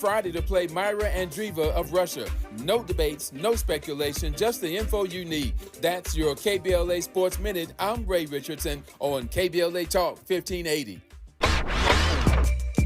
Friday to play Myra Andreeva of Russia. No debates, no speculation, just the info you need. That's your KBLA Sports Minute. I'm Ray Richardson on KBLA Talk 1580.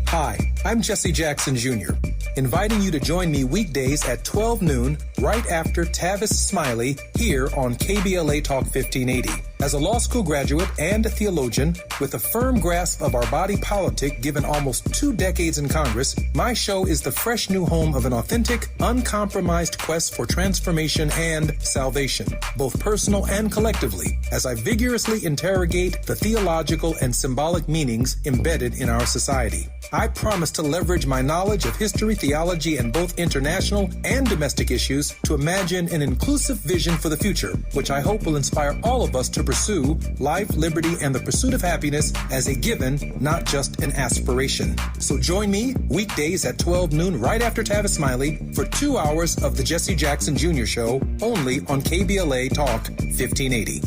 Hi, I'm Jesse Jackson Jr., inviting you to join me weekdays at 12 noon, right after Tavis Smiley, here on KBLA Talk 1580. As a law school graduate and a theologian with a firm grasp of our body politic given almost 2 decades in Congress, my show is the fresh new home of an authentic, uncompromised quest for transformation and salvation, both personal and collectively, as I vigorously interrogate the theological and symbolic meanings embedded in our society. I promise to leverage my knowledge of history, theology, and both international and domestic issues to imagine an inclusive vision for the future, which I hope will inspire all of us to pursue life, liberty, and the pursuit of happiness as a given, not just an aspiration. So join me weekdays at 12 noon right after Tavis Smiley for 2 hours of the Jesse Jackson Jr. Show, only on KBLA Talk 1580.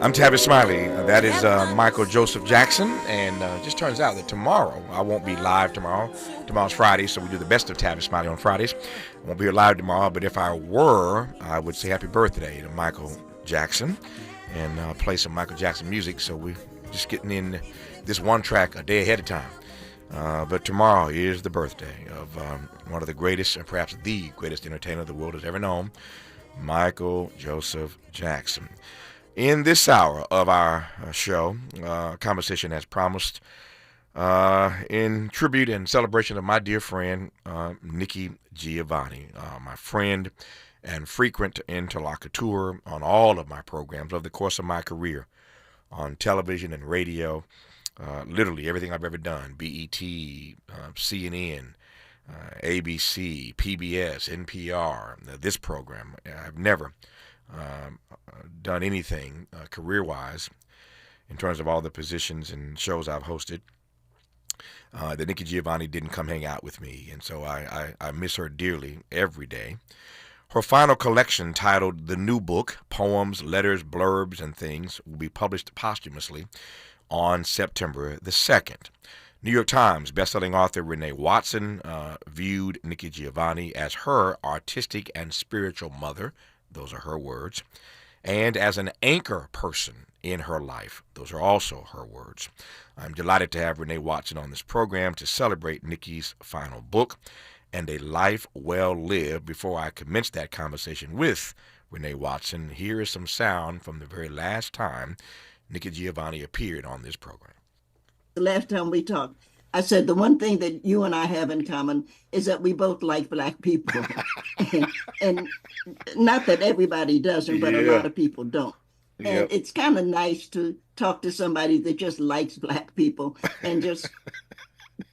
I'm Tavis Smiley. That is Michael Joseph Jackson, and just turns out that tomorrow, I won't be live tomorrow. Tomorrow's Friday, so we do the best of Tavis Smiley on Fridays. I won't be live tomorrow, but if I were, I would say happy birthday to Michael Jackson and play some Michael Jackson music, so we're just getting in this one track a day ahead of time. But tomorrow is the birthday of one of the greatest, and perhaps the greatest entertainer the world has ever known, Michael Joseph Jackson. In this hour of our show, conversation as promised, in tribute and celebration of my dear friend, Nikki Giovanni, my friend and frequent interlocutor on all of my programs over the course of my career on television and radio, literally everything I've ever done, BET, CNN, ABC, PBS, NPR, this program. I've never done anything career-wise in terms of all the positions and shows I've hosted that Nikki Giovanni didn't come hang out with me, and so I miss her dearly every day. Her final collection, titled The New Book, Poems, Letters, Blurbs, and Things, will be published posthumously on September the 2nd. New York Times bestselling author Renée Watson viewed Nikki Giovanni as her artistic and spiritual mother. Those are her words. And as an anchor person in her life. Those are also her words. I'm delighted to have Renée Watson on this program to celebrate Nikki's final book and a life well lived. Before I commence that conversation with Renée Watson, here is some sound from the very last time Nikki Giovanni appeared on this program. The last time we talked, I said the one thing that you and I have in common is that we both like Black people. and not that everybody doesn't, but a lot of people don't. And it's kind of nice to talk to somebody that just likes Black people and just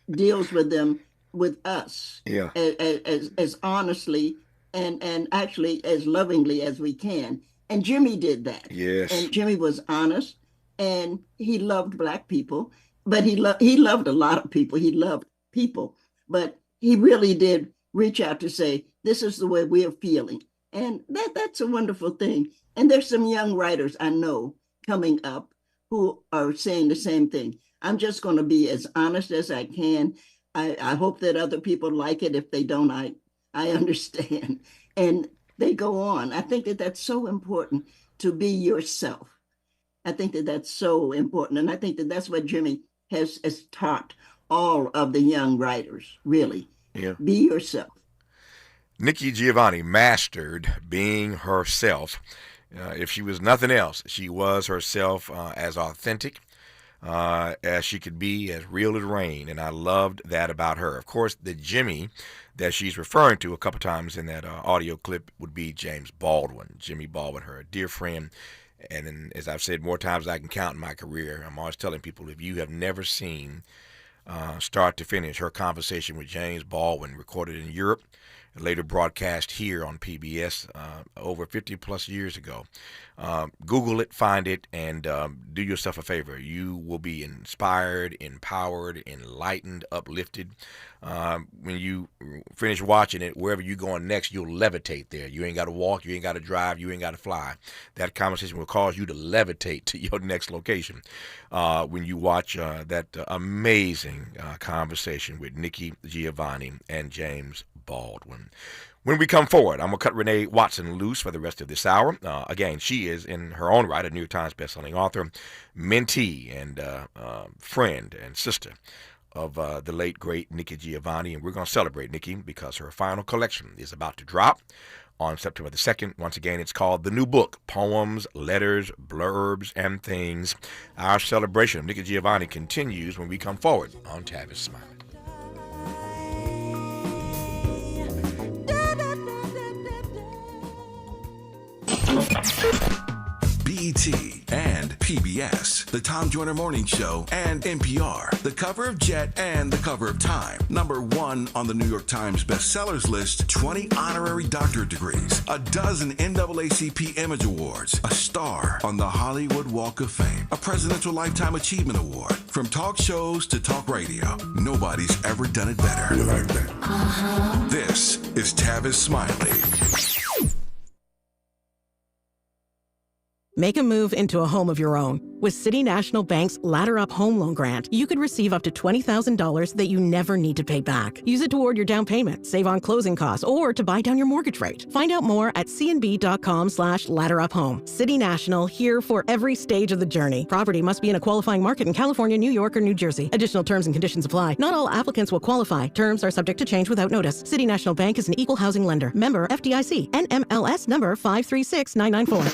deals with them, with us, as honestly and actually as lovingly as we can. And Jimmy did that. Yes. And Jimmy was honest, and he loved Black people, but he loved a lot of people. He loved people, but he really did reach out to say, this is the way we're feeling. And that's a wonderful thing. And there's some young writers I know coming up who are saying the same thing. I'm just going to be as honest as I can. I hope that other people like it. If they don't, I understand. And they go on. I think that that's so important, to be yourself. I think that that's so important. And I think that that's what Jimmy has taught all of the young writers, really. Yeah. Be yourself. Nikki Giovanni mastered being herself. If she was nothing else, she was herself, as authentic as she could be, as real as rain, and I loved that about her. Of course, the Jimmy that she's referring to a couple times in that audio clip would be James Baldwin. Jimmy Baldwin, her dear friend, and then, as I've said more times than I can count in my career, I'm always telling people, if you have never seen start to finish her conversation with James Baldwin, recorded in Europe, later broadcast here on PBS over 50 plus years ago. Google it, find it, and do yourself a favor. You will be inspired, empowered, enlightened, uplifted. When you finish watching it, wherever you're going next, you'll levitate there. You ain't got to walk, you ain't got to drive, you ain't got to fly. That conversation will cause you to levitate to your next location when you watch that amazing conversation with Nikki Giovanni and James Baldwin. When we come forward, I'm going to cut Renée Watson loose for the rest of this hour. Again, she is, in her own right, a New York Times bestselling author, mentee, and friend and sister of the late, great Nikki Giovanni. And we're going to celebrate Nikki because her final collection is about to drop on September the 2nd. Once again, it's called The New Book, Poems, Letters, Blurbs, and Things. Our celebration of Nikki Giovanni continues when we come forward on Tavis Smiley. BET and PBS, the Tom Joyner Morning Show, and NPR, the cover of Jet and the cover of Time. #1 on the New York Times bestsellers list, 20 honorary doctorate degrees, a dozen NAACP Image Awards, a star on the Hollywood Walk of Fame, a Presidential Lifetime Achievement Award. From talk shows to talk radio, nobody's ever done it better. You like that? This is Tavis Smiley. Make a move into a home of your own. With City National Bank's Ladder Up Home Loan Grant, you could receive up to $20,000 that you never need to pay back. Use it toward your down payment, save on closing costs, or to buy down your mortgage rate. Find out more at cnb.com/ladderuphome. City National, here for every stage of the journey. Property must be in a qualifying market in California, New York, or New Jersey. Additional terms and conditions apply. Not all applicants will qualify. Terms are subject to change without notice. City National Bank is an equal housing lender. Member FDIC. NMLS number 536994.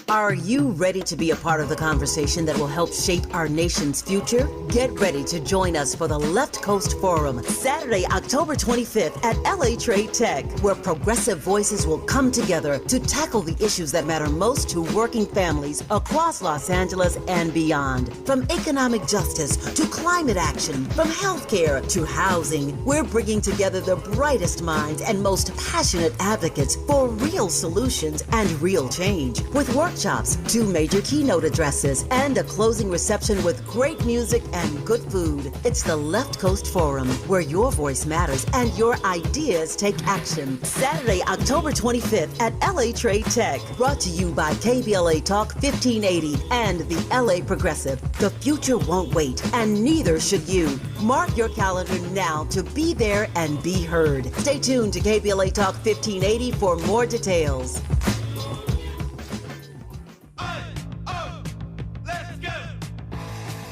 Are you ready to be a part of the conversation that will help shape our nation's future? Get ready to join us for the Left Coast Forum, Saturday, October 25th at LA Trade Tech, where progressive voices will come together to tackle the issues that matter most to working families across Los Angeles and beyond. From economic justice to climate action, from healthcare to housing, we're bringing together the brightest minds and most passionate advocates for real solutions and real change. With workshops, 2 major keynote addresses, and a closing reception with great music and good food. It's the Left Coast Forum, where your voice matters and your ideas take action. Saturday, October 25th at LA Trade Tech. Brought to you by KBLA Talk 1580 and the LA Progressive. The future won't wait, and neither should you. Mark your calendar now to be there and be heard. Stay tuned to KBLA Talk 1580 for more details.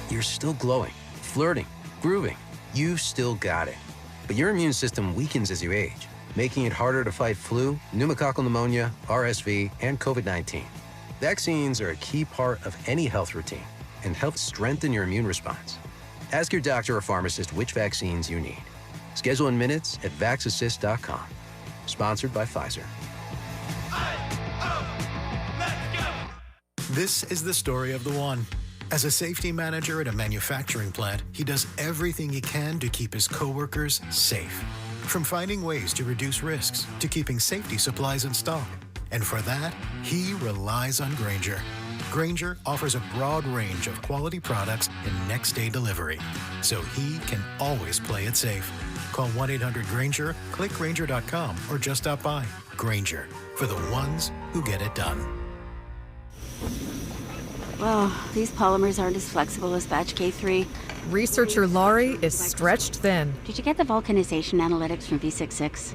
You're still glowing, flirting, grooving. You still got it. But your immune system weakens as you age, making it harder to fight flu, pneumococcal pneumonia, RSV, and COVID-19. Vaccines are a key part of any health routine and help strengthen your immune response. Ask your doctor or pharmacist which vaccines you need. Schedule in minutes at vaxassist.com. Sponsored by Pfizer. This is the story of the one. As a safety manager at a manufacturing plant, he does everything he can to keep his coworkers safe. From finding ways to reduce risks to keeping safety supplies in stock. And for that, he relies on Grainger. Grainger offers a broad range of quality products and next-day delivery, so he can always play it safe. Call 1-800-GRAINGER, click Grainger.com, or just stop by. Grainger, for the ones who get it done. Well, these polymers aren't as flexible as batch K3. Researcher Laurie is stretched thin. Did you get the vulcanization analytics from V66?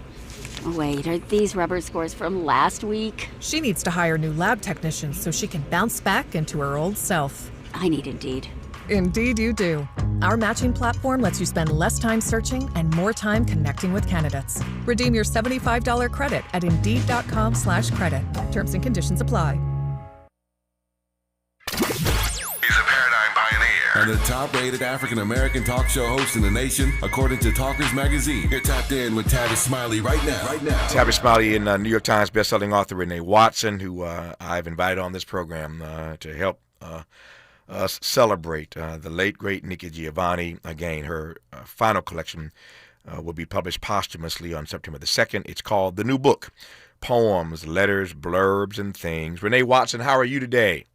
Oh, wait, are these rubber scores from last week? She needs to hire new lab technicians so she can bounce back into her old self. I need Indeed. Indeed you do. Our matching platform lets you spend less time searching and more time connecting with candidates. Redeem your $75 credit at Indeed.com/credit. Terms and conditions apply. And the top-rated African-American talk show host in the nation, according to Talkers Magazine. You're tapped in with Tavis Smiley right now. Tavis Smiley and New York Times bestselling author Renée Watson, who I've invited on this program to help us celebrate the late, great Nikki Giovanni. Again, her final collection will be published posthumously on September the 2nd. It's called The New Book, Poems, Letters, Blurbs, and Things. Renée Watson, how are you today?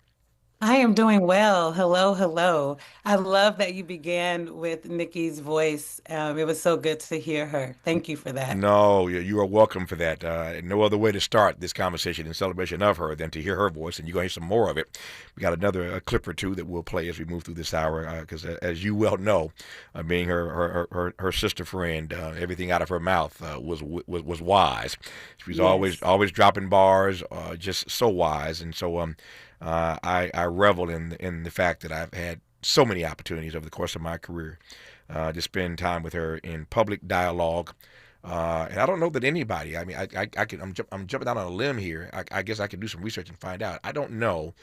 I am doing well. Hello, hello. I love that you began with Nikki's voice. It was so good to hear her. Thank you for that. No, you are welcome for that. No other way to start this conversation in celebration of her than to hear her voice, and you're going to hear some more of it. We got another clip or two that we'll play as we move through this hour, because as you well know, being her sister friend, everything out of her mouth was wise. She was always dropping bars, just so wise, and so I revel in the fact that I've had so many opportunities over the course of my career to spend time with her in public dialogue. And I don't know that anybody, I mean, I'm jumping out on a limb here. I guess I could do some research and find out. I don't know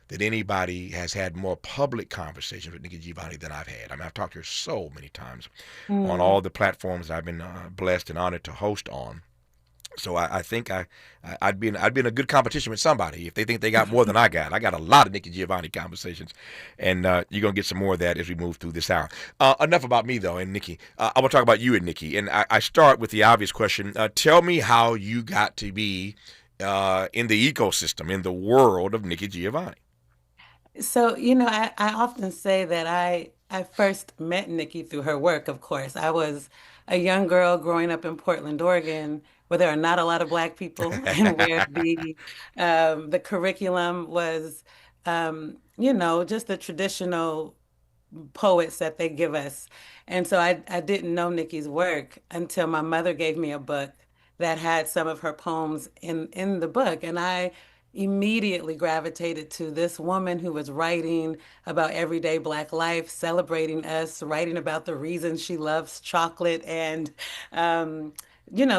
that anybody has had more public conversations with Nikki Giovanni than I've had. I mean, I've talked to her so many times on all the platforms I've been blessed and honored to host on. So I think I'd be in a good competition with somebody if they think they got more than I got. I got a lot of Nikki Giovanni conversations, and you're going to get some more of that as we move through this hour. Enough about me, though, and Nikki. I want to talk about you and Nikki, and I start with the obvious question. Tell me how you got to be in the ecosystem, in the world of Nikki Giovanni. So, I often say that I first met Nikki through her work, of course. I was a young girl growing up in Portland, Oregon, where there are not a lot of Black people, and where the curriculum was, just the traditional poets that they give us. And so I didn't know Nikki's work until my mother gave me a book that had some of her poems in the book. And I immediately gravitated to this woman who was writing about everyday Black life, celebrating us, writing about the reasons she loves chocolate, and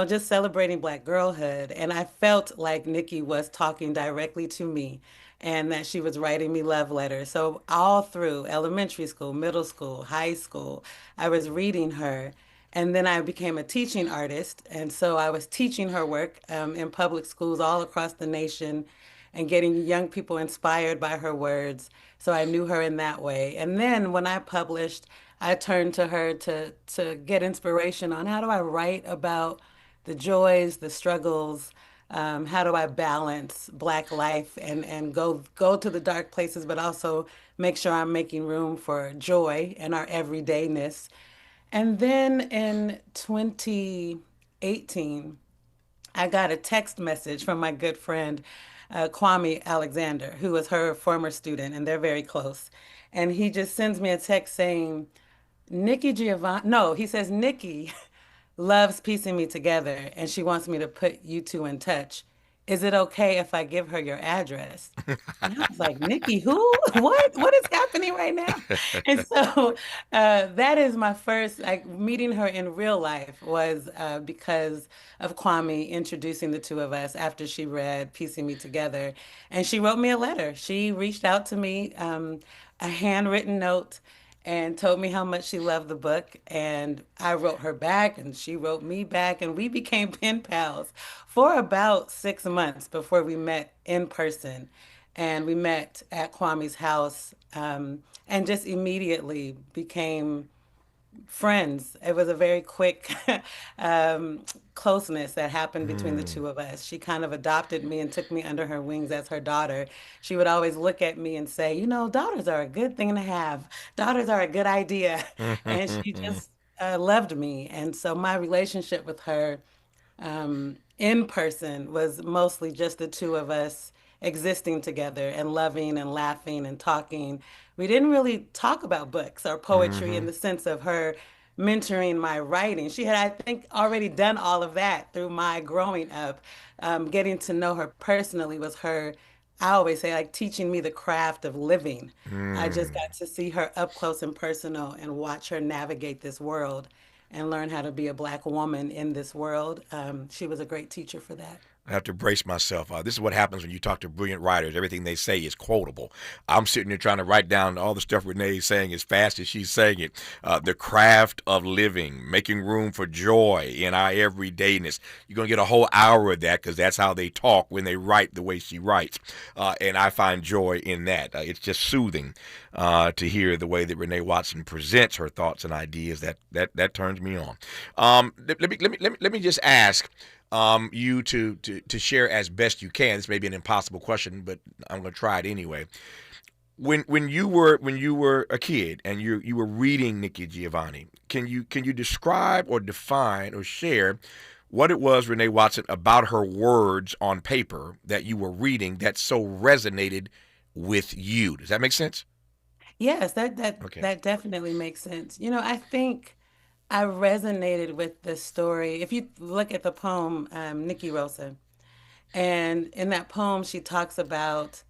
just celebrating Black girlhood. And I felt like Nikki was talking directly to me and that she was writing me love letters. So all through elementary school, middle school, high school, I was reading her. And then I became a teaching artist. And so I was teaching her work in public schools all across the nation and getting young people inspired by her words. So I knew her in that way. And then when I published, I turned to her to get inspiration on how do I write about the joys, the struggles, how do I balance Black life and go to the dark places, but also make sure I'm making room for joy and our everydayness. And then in 2018, I got a text message from my good friend, Kwame Alexander, who was her former student, and they're very close. And he just sends me a text saying, Nikki loves piecing me together, and she wants me to put you two in touch. is it okay if I give her your address? And I was like, Nikki, who? What is happening right now? And so that is my first, like, meeting her in real life was because of Kwame introducing the two of us after she read Piecing Me Together. And she wrote me a letter. She reached out to me, a handwritten note, and told me how much she loved the book. And I wrote her back, and she wrote me back, and we became pen pals for about 6 months before we met in person. And we met at Kwame's house, and just immediately became friends. It was a very quick closeness that happened between the two of us. She kind of adopted me and took me under her wings as her daughter. She would always look at me and say, you know, daughters are a good thing to have. Daughters are a good idea. And she just loved me. And so my relationship with her in person was mostly just the two of us existing together and loving and laughing and talking. We didn't really talk about books or poetry in the sense of her mentoring my writing. She had, I think, already done all of that through my growing up. Getting to know her personally was her, I always say, like teaching me the craft of living. I just got to see her up close and personal and watch her navigate this world and learn how to be a Black woman in this world. She was a great teacher for that. I have to brace myself. This is what happens when you talk to brilliant writers. Everything they say is quotable. I'm sitting there trying to write down all the stuff Renee's saying as fast as she's saying it. The craft of living, making room for joy in our everydayness. You're going to get a whole hour of that because that's how they talk when they write the way she writes. And I find joy in that. It's just soothing to hear the way that Renée Watson presents her thoughts and ideas. That turns me on. Let me just ask you to share as best you can. This may be an impossible question, but I'm going to try it anyway. When you were a kid and you were reading Nikki Giovanni, can you describe or define or share what it was, Renée Watson, about her words on paper that you were reading that so resonated with you? Does that make sense? Yes, that Okay. that definitely makes sense. You know, I think I resonated with the story. If you look at the poem, Nikki Rosa, and in that poem, she talks about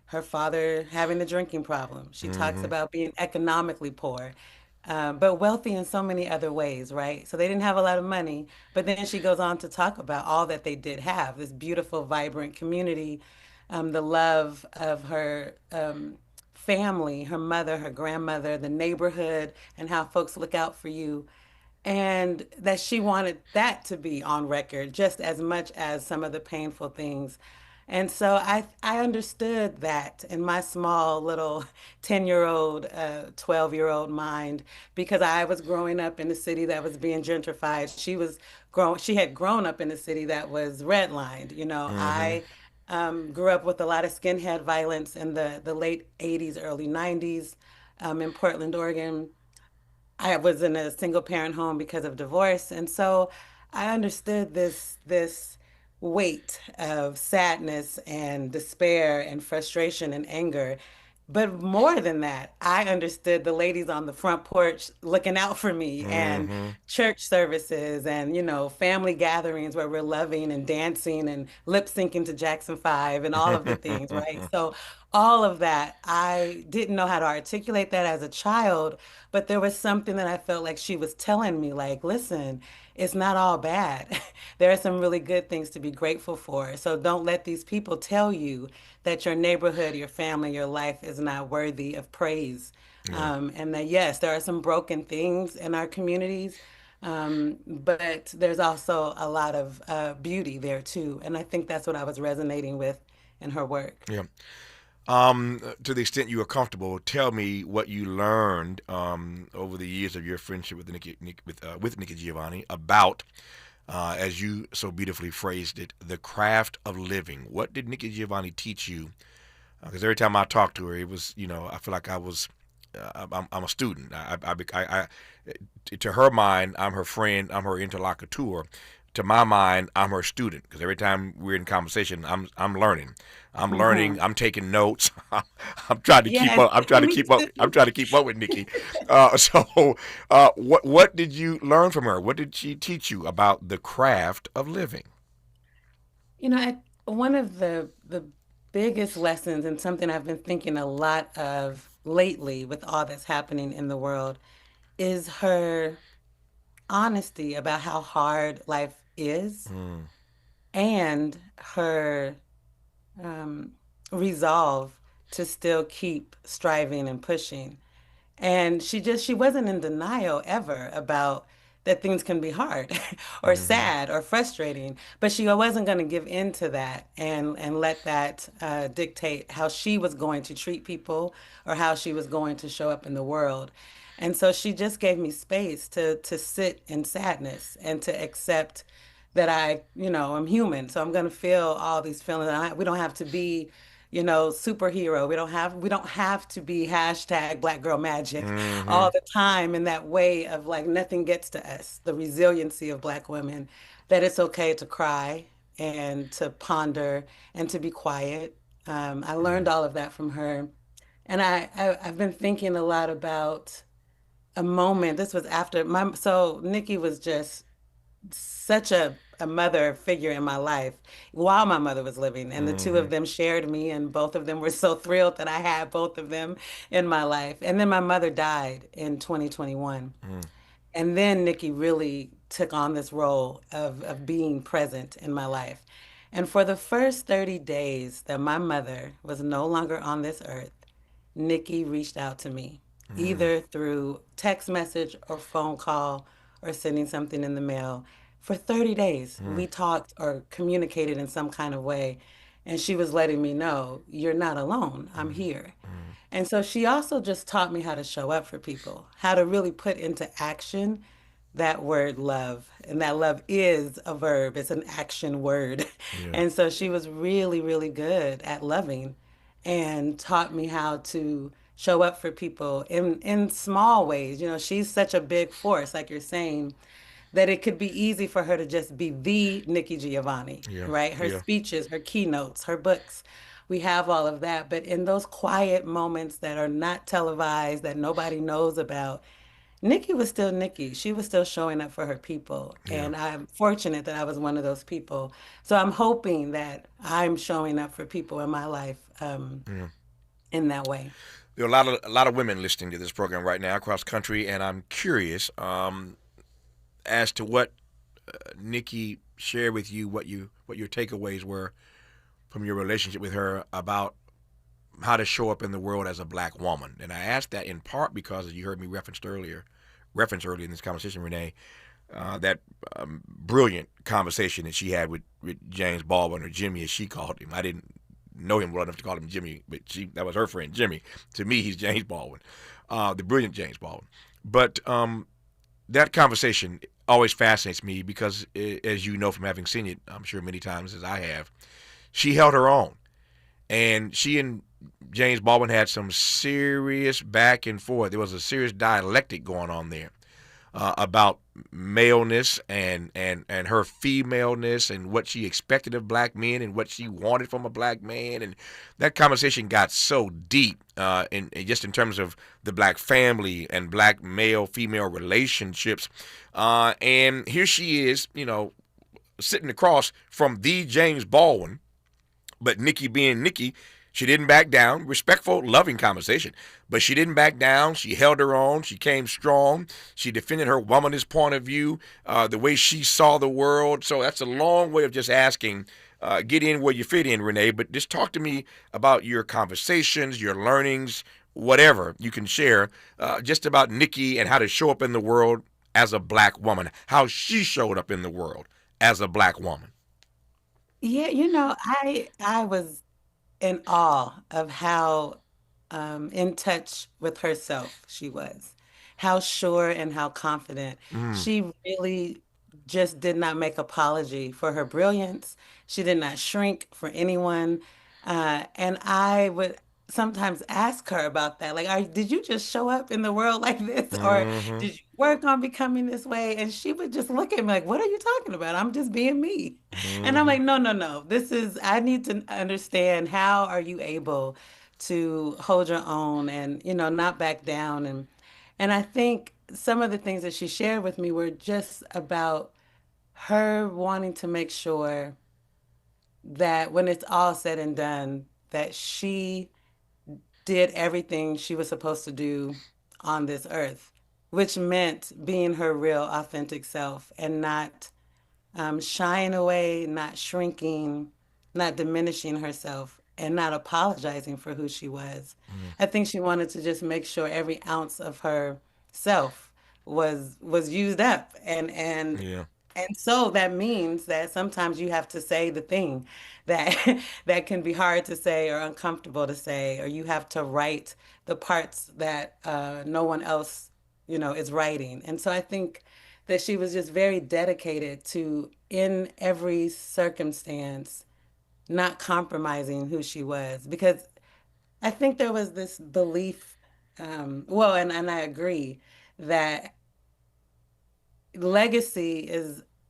her father having a drinking problem. She talks about being economically poor, but wealthy in so many other ways, right? So they didn't have a lot of money, but then she goes on to talk about all that they did have, this beautiful, vibrant community, the love of her family, her mother, her grandmother, the neighborhood, and how folks look out for you, and that she wanted that to be on record just as much as some of the painful things. And so I understood that in my small little 10-year-old, 12-year-old mind, because I was growing up in a city that was being gentrified. She had grown up in a city that was redlined. You know, I grew up with a lot of skinhead violence in the late 80s, early 90s, in Portland, Oregon. I was in a single parent home because of divorce. And so I understood this weight of sadness and despair and frustration and anger. But more than that, I understood the ladies on the front porch looking out for me, and church services and, you know, family gatherings where we're loving and dancing and lip syncing to Jackson 5 and all of the things, right? So all of that, I didn't know how to articulate that as a child, but there was something that I felt like she was telling me, like, listen, it's not all bad. There are some really good things to be grateful for. So don't let these people tell you that your neighborhood, your family, your life is not worthy of praise. And that, yes, there are some broken things in our communities, but there's also a lot of beauty there too. And I think that's what I was resonating with in her work. Yeah. To the extent you are comfortable, tell me what you learned over the years of your friendship with Nikki Giovanni about, as you so beautifully phrased it, the craft of living. What did Nikki Giovanni teach you? Because every time I talked to her, it was, you know, I feel like I'm a student. To her mind, I'm her friend, I'm her interlocutor. To my mind, I'm her student, because every time we're in conversation, I'm learning. I'm learning. I'm taking notes. I'm trying to keep up. I'm trying to keep up. I'm trying to keep up with Nikki. What did you learn from her? What did she teach you about the craft of living? You know, One of the biggest lessons, and something I've been thinking a lot of lately with all that's happening in the world, is her honesty about how hard life is, and her um, resolve to still keep striving and pushing. And she wasn't in denial ever about that things can be hard or sad or frustrating, but she wasn't going to give in to that and let that dictate how she was going to treat people or how she was going to show up in the world. And so she just gave me space to sit in sadness and to accept that I'm human. So I'm going to feel all these feelings. We don't have to be, superhero. We don't have to be hashtag Black Girl Magic all the time in that way of like nothing gets to us. The resiliency of Black women, that it's okay to cry and to ponder and to be quiet. I learned all of that from her. And I've been thinking a lot about a moment. This was after so Nikki was just such a mother figure in my life while my mother was living. And the two of them shared me, and both of them were so thrilled that I had both of them in my life. And then my mother died in 2021. And then Nikki really took on this role of being present in my life. And for the first 30 days that my mother was no longer on this earth, Nikki reached out to me, either through text message or phone call or sending something in the mail. For 30 days, we talked or communicated in some kind of way. And she was letting me know, you're not alone. I'm here. And so she also just taught me how to show up for people, how to really put into action that word love. And that love is a verb, it's an action word. And so she was really, really good at loving and taught me how to show up for people in small ways. She's such a big force, like you're saying, that it could be easy for her to just be the Nikki Giovanni, Yeah, right? Her yeah. speeches, her keynotes, her books. We have all of that. But in those quiet moments that are not televised, that nobody knows about, Nikki was still Nikki. She was still showing up for her people. Yeah. And I'm fortunate that I was one of those people. So I'm hoping that I'm showing up for people in my life in that way. There are a lot of women listening to this program right now across country, and I'm curious as to what Nikki shared with you, what your takeaways were from your relationship with her about how to show up in the world as a Black woman. And I asked that in part because, as you heard me reference earlier in this conversation, Renee, that brilliant conversation that she had with James Baldwin, or Jimmy as she called him. I didn't know him well enough to call him Jimmy, but that was her friend Jimmy. To me, he's James Baldwin, the brilliant James Baldwin. But that conversation always fascinates me because, as you know from having seen it, I'm sure many times as I have, she held her own. And she and James Baldwin had some serious back and forth. There was a serious dialectic going on there about maleness and her femaleness and what she expected of Black men and what she wanted from a Black man. And that conversation got so deep in just in terms of the Black family and Black male-female relationships. And here she is, sitting across from the James Baldwin, but Nikki being Nikki, she didn't back down. Respectful, loving conversation. But she didn't back down. She held her own. She came strong. She defended her womanist point of view, the way she saw the world. So that's a long way of just asking, get in where you fit in, Renee. But just talk to me about your conversations, your learnings, whatever you can share, just about Nikki and how to show up in the world as a Black woman, how she showed up in the world as a Black woman. Yeah, I was in awe of how in touch with herself she was, how sure and how confident. She really just did not make apology for her brilliance. She did not shrink for anyone. And I would sometimes ask her about that. Like, did you just show up in the world like this? Or Mm-hmm. did you work on becoming this way? And she would just look at me like, what are you talking about? I'm just being me. And I'm Mm-hmm. like, no, no, no. I need to understand, how are you able to hold your own and, not back down. And I think some of the things that she shared with me were just about her wanting to make sure that when it's all said and done, that she did everything she was supposed to do on this earth, which meant being her real, authentic self and not shying away, not shrinking, not diminishing herself, and not apologizing for who she was. I think she wanted to just make sure every ounce of her self was used up, Yeah. and so that means that sometimes you have to say the thing that that can be hard to say or uncomfortable to say, or you have to write the parts that no one else, is writing. And so I think that she was just very dedicated to, in every circumstance, not compromising who she was. Because I think there was this belief, well, and I agree that legacy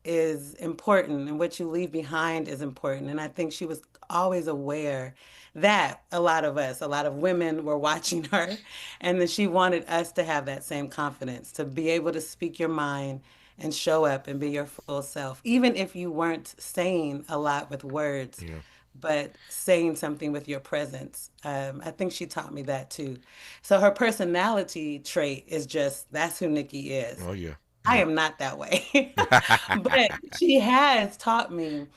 is important and what you leave behind is important. And I think she was always aware that a lot of women were watching her, and that she wanted us to have that same confidence, to be able to speak your mind and show up and be your full self, even if you weren't saying a lot with words. Yeah. But saying something with your presence. I think she taught me that too. So her personality trait is just, that's who Nikki is. Oh, yeah. I am not that way. But she has taught me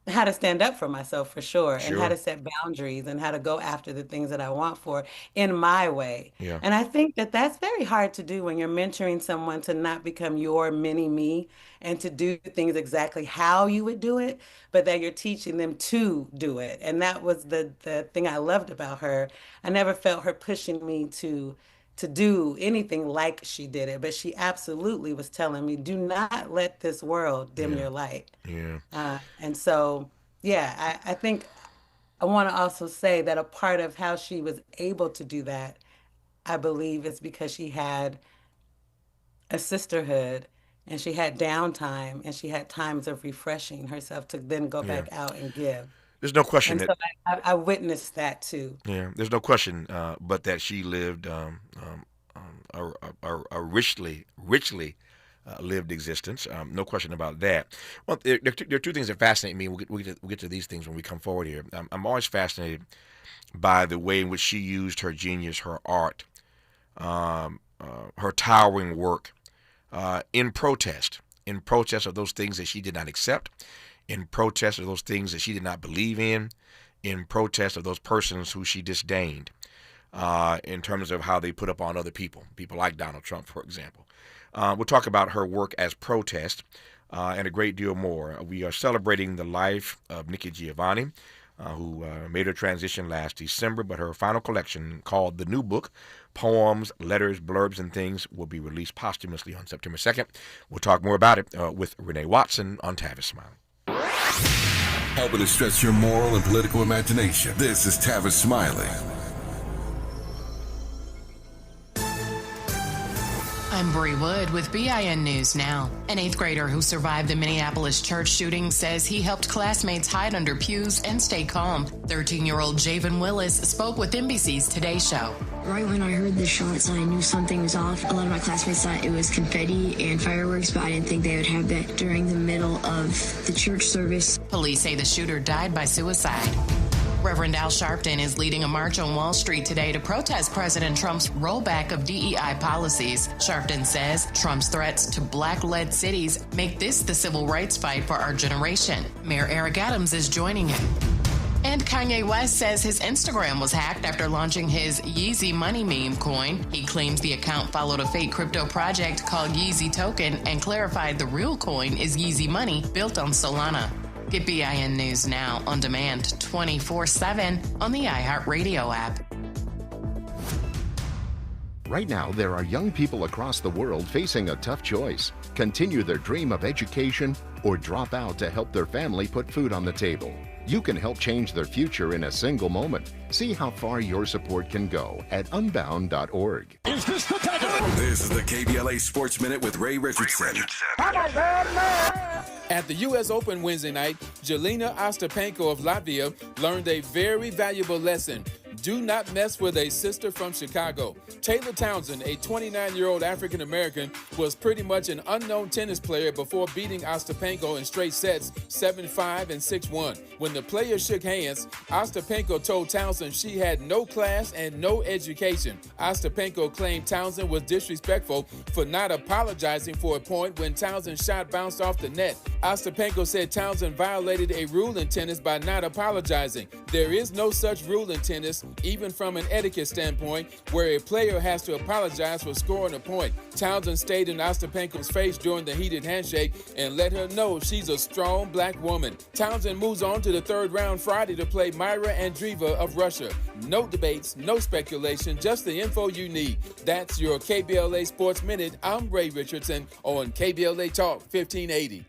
how to stand up for myself for sure, and how to set boundaries and how to go after the things that I want for in my way. Yeah. And I think that that's very hard to do when you're mentoring someone, to not become your mini me and to do things exactly how you would do it, but that you're teaching them to do it. And that was the thing I loved about her. I never felt her pushing me to do anything like she did it, but she absolutely was telling me, do not let this world dim your light. Yeah. And so, yeah, I think I want to also say that a part of how she was able to do that, I believe, is because she had a sisterhood, and she had downtime, and she had times of refreshing herself to then go back out and give. There's no question And that. so I witnessed that too. Yeah, there's no question, but that she lived a richly lived existence. No question about that. Well, there are two things that fascinate me. We'll get to these things when we come forward here. I'm always fascinated by the way in which she used her genius, her art, her towering work in protest of those things that she did not accept, in protest of those things that she did not believe in protest of those persons who she disdained, in terms of how they put up on other people like Donald Trump, for example. We'll talk about her work as protest and a great deal more. We are celebrating the life of Nikki Giovanni, who made her transition last December, but her final collection, called The New Book, Poems, Letters, Blurbs, and Things, will be released posthumously on September 2nd. We'll talk more about it with Renée Watson on Tavis Smiley. Helping to stretch your moral and political imagination. This is Tavis Smiley. I'm Bree Wood with BIN News Now. An 8th grader who survived the Minneapolis church shooting says he helped classmates hide under pews and stay calm. 13-year-old Javen Willis spoke with NBC's Today Show. Right when I heard the shots, I knew something was off. A lot of my classmates thought it was confetti and fireworks, but I didn't think they would have that during the middle of the church service. Police say the shooter died by suicide. Reverend Al Sharpton is leading a march on Wall Street today to protest President Trump's rollback of DEI policies. Sharpton says Trump's threats to black-led cities make this the civil rights fight for our generation. Mayor Eric Adams is joining him. And Kanye West says his Instagram was hacked after launching his Yeezy Money meme coin. He claims the account followed a fake crypto project called Yeezy Token and clarified the real coin is Yeezy Money, built on Solana. Get BIN News Now on demand 24/7 on the iHeartRadio app. Right now, there are young people across the world facing a tough choice. Continue their dream of education or drop out to help their family put food on the table. You can help change their future in a single moment. See how far your support can go at unbound.org. Is this the time? This is the KBLA Sports Minute with Ray Richardson. At the U.S. Open Wednesday night, Jelena Ostapenko of Latvia learned a very valuable lesson. Do not mess with a sister from Chicago. Taylor Townsend, a 29-year-old African-American, was pretty much an unknown tennis player before beating Ostapenko in straight sets 7-5 and 6-1. When the players shook hands, Ostapenko told Townsend she had no class and no education. Ostapenko claimed Townsend was disrespectful for not apologizing for a point when Townsend's shot bounced off the net. Ostapenko said Townsend violated a rule in tennis by not apologizing. There is no such rule in tennis, even from an etiquette standpoint, where a player has to apologize for scoring a point. Townsend stayed in Ostapenko's face during the heated handshake and let her know she's a strong black woman. Townsend moves on to the third round Friday to play Myra Andreeva of Russia. No debates, no speculation, just the info you need. That's your KBLA Sports Minute. I'm Ray Richardson on KBLA Talk 1580.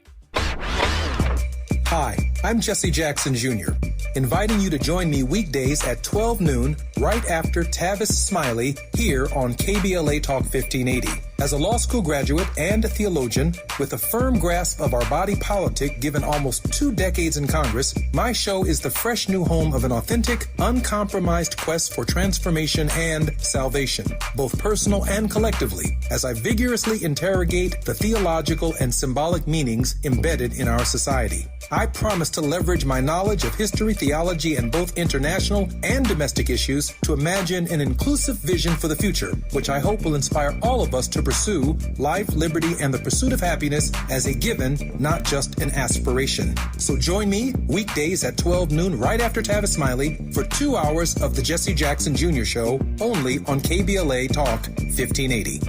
Hi, I'm Jesse Jackson Jr., inviting you to join me weekdays at 12 noon right after Tavis Smiley here on KBLA Talk 1580. As a law school graduate and a theologian with a firm grasp of our body politic given almost 2 decades in Congress, my show is the fresh new home of an authentic, uncompromised quest for transformation and salvation, both personal and collectively, as I vigorously interrogate the theological and symbolic meanings embedded in our society. I promise to leverage my knowledge of history, theology, and both international and domestic issues to imagine an inclusive vision for the future, which I hope will inspire all of us to pursue life, liberty, and the pursuit of happiness as a given, not just an aspiration. So join me weekdays at 12 noon right after Tavis Smiley for 2 hours of the Jesse Jackson Jr. Show only on KBLA Talk 1580.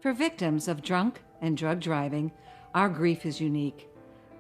For victims of drunk and drug driving, our grief is unique.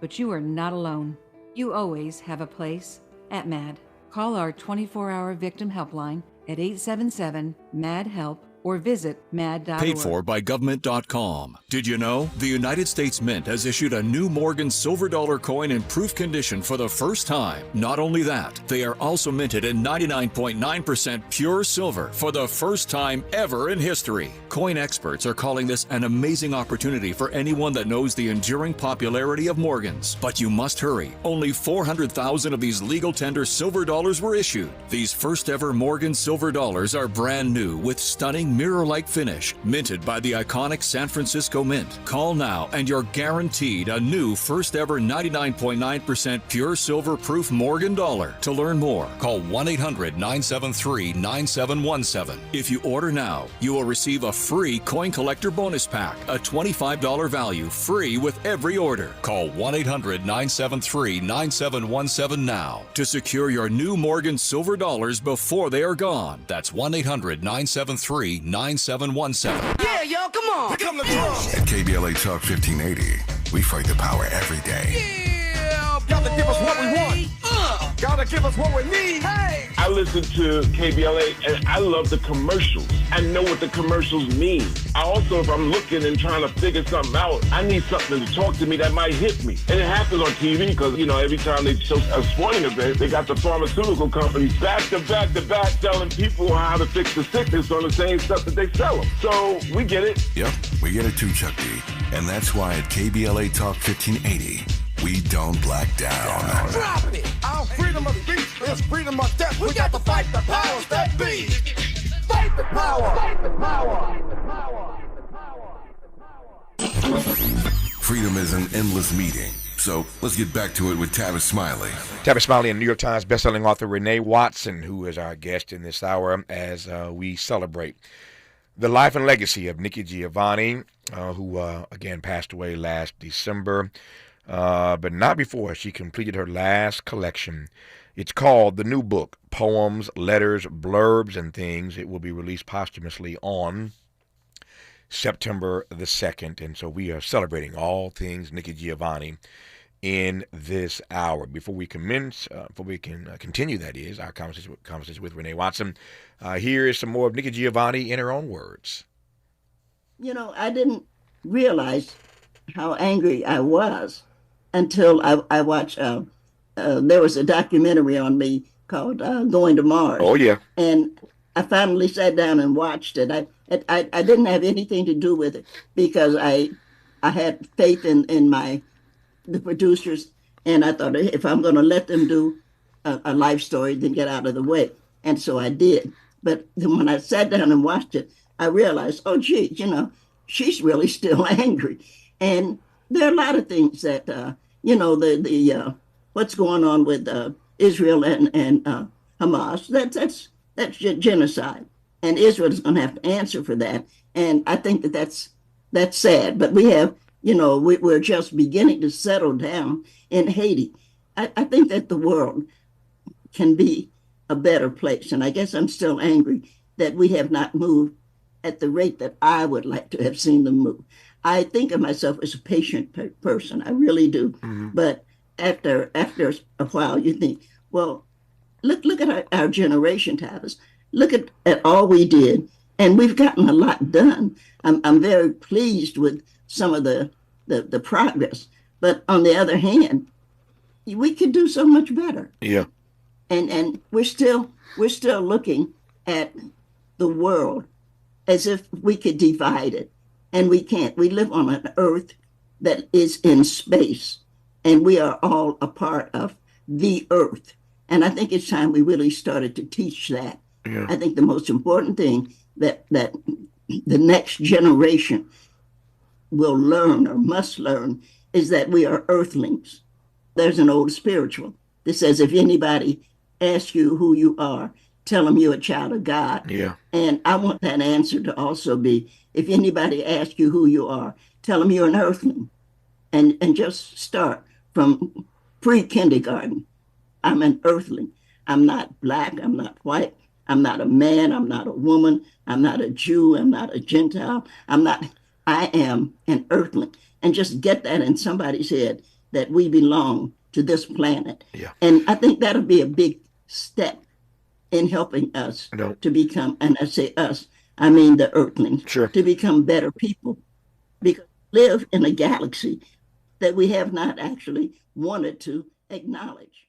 But you are not alone. You always have a place at MAD. Call our 24-hour victim helpline at 877-MAD-HELP or visit mad.org. Paid for by government.com. Did you know? The United States Mint has issued a new Morgan silver dollar coin in proof condition for the first time. Not only that, they are also minted in 99.9% pure silver for the first time ever in history. Coin experts are calling this an amazing opportunity for anyone that knows the enduring popularity of Morgans. But you must hurry. Only 400,000 of these legal tender silver dollars were issued. These first ever Morgan silver dollars are brand new with stunning mirror-like finish, minted by the iconic San Francisco Mint. Call now and you're guaranteed a new first ever 99.9% pure silver proof Morgan dollar. To learn more, call 1-800-973-9717. If you order now, you will receive a free coin collector bonus pack, a $25 value, free with every order. Call 1-800-973-9717 now to secure your new Morgan silver dollars before they are gone. That's 1-800-973-9717. Yeah, yo, come on. Here come the drums. At KBLA Talk 1580, we fight the power every day. Yeah, gotta give us what we want. Gotta give us what we need. Hey. I listen to KBLA and I love the commercials. I know what the commercials mean. I also, if I'm looking and trying to figure something out, I need something to talk to me that might hit me. And it happens on TV because, you know, every time they show a sporting event, they got the pharmaceutical companies back to back telling people how to fix the sickness on the same stuff that they sell them. So we get it. Yep, we get it too, Chuck D. And that's why at KBLA Talk 1580, we don't black down. Drop it! Our freedom of speech is freedom of death. We got to fight the powers that be. Fight the power! Fight the power! Freedom is an endless meeting. So let's get back to it with Tavis Smiley. Tavis Smiley and New York Times bestselling author Renée Watson, who is our guest in this hour as we celebrate the life and legacy of Nikki Giovanni, who again passed away last December. But not before she completed her last collection. It's called The New Book, Poems, Letters, Blurbs, and Things. It will be released posthumously on September the 2nd. And so we are celebrating all things Nikki Giovanni in this hour. Before we can continue, that is, our conversation with Renée Watson, here is some more of Nikki Giovanni in her own words. You know, I didn't realize how angry I was until I watched, there was a documentary on me called Going to Mars. Oh, yeah. And I finally sat down and watched it. I didn't have anything to do with it because I had faith in the producers And I thought, if I'm going to let them do a life story, then get out of the way. And so I did. But then when I sat down and watched it, I realized, oh, gee, she's really still angry. And there are a lot of things that, the what's going on with Israel and Hamas. That's genocide, and Israel is going to have to answer for that. And I think that's sad. But we have, we're just beginning to settle down in Haiti. I think that the world can be a better place, and I guess I'm still angry that we have not moved at the rate that I would like to have seen them move. I think of myself as a patient person. I really do. Mm-hmm. But after a while, you think, well, look at our generation, Tavis. Look at all we did, and we've gotten a lot done. I'm very pleased with some of the progress. But on the other hand, we could do so much better. Yeah. And we're still looking at the world as if we could divide it. And we can't. We live on an earth that is in space, and we are all a part of the earth. And I think it's time we really started to teach that. Yeah. I think the most important thing that the next generation will learn or must learn is that we are earthlings. There's an old spiritual that says, if anybody asks you who you are, tell them you're a child of God. Yeah. And I want that answer to also be, if anybody asks you who you are, tell them you're an earthling. And just start from pre-kindergarten. I'm an earthling. I'm not black. I'm not white. I'm not a man. I'm not a woman. I'm not a Jew. I'm not a Gentile. I am an earthling. And just get that in somebody's head that we belong to this planet. Yeah. And I think that'll be a big step in helping us to become, and I say us, I mean the earthlings, sure, to become better people. Because we live in a galaxy that we have not actually wanted to acknowledge.